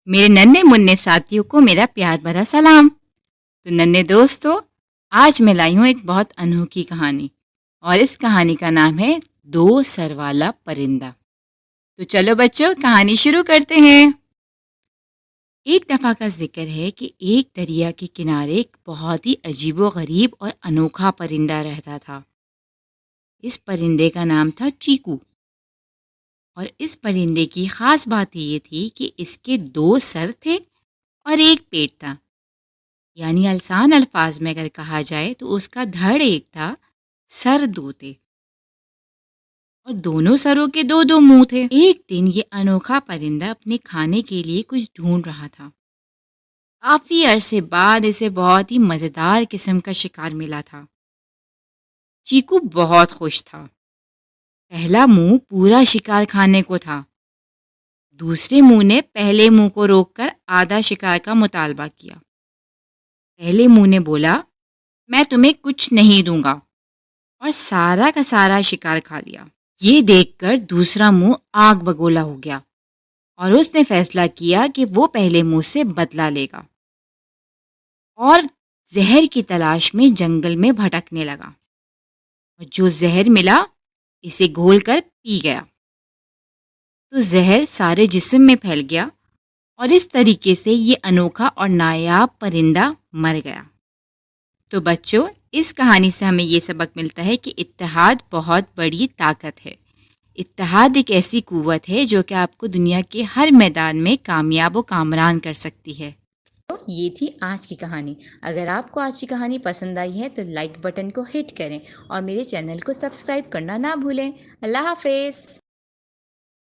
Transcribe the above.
मेरे नन्हे मुन्ने साथियों को मेरा प्यार भरा सलाम। तो नन्हे दोस्तों, आज मैं लाई हूँ एक बहुत अनोखी कहानी और इस कहानी का नाम है दो सर वाला परिंदा। तो चलो बच्चों, कहानी शुरू करते हैं। एक दफ़ा का जिक्र है कि एक दरिया के किनारे एक बहुत ही अजीबो गरीब और अनोखा परिंदा रहता था। इस परिंदे का नाम था चीकू। और इस परिंदे की ख़ास बात ये थी कि इसके दो सर थे और एक पेट था। यानी आसान अल्फाज में अगर कहा जाए तो उसका धड़ एक था, सर दो थे और दोनों सरों के दो दो मुंह थे। एक दिन ये अनोखा परिंदा अपने खाने के लिए कुछ ढूंढ रहा था। काफी अरसे बाद इसे बहुत ही मजेदार किस्म का शिकार मिला था। चीकू बहुत खुश था। पहला मुंह पूरा शिकार खाने को था। दूसरे मुंह ने पहले मुंह को रोककर आधा शिकार का मुतालबा किया। पहले मुंह ने बोला, मैं तुम्हें कुछ नहीं दूंगा, और सारा का सारा शिकार खा लिया। ये देखकर दूसरा मुंह आग बगोला हो गया और उसने फैसला किया कि वो पहले मुंह से बदला लेगा और जहर की तलाश में जंगल में भटकने लगा। और जो जहर मिला इसे घोलकर पी गया तो जहर सारे जिस्म में फैल गया और इस तरीके से ये अनोखा और नायाब परिंदा मर गया। तो बच्चों, इस कहानी से हमें ये सबक मिलता है कि इत्तेहाद बहुत बड़ी ताकत है। इत्तेहाद एक ऐसी कुव्वत है जो कि आपको दुनिया के हर मैदान में कामयाब व कामरान कर सकती है। तो ये थी आज की कहानी। अगर आपको आज की कहानी पसंद आई है तो लाइक बटन को हिट करें और मेरे चैनल को सब्सक्राइब करना ना भूलें। अल्लाह हाफिज़।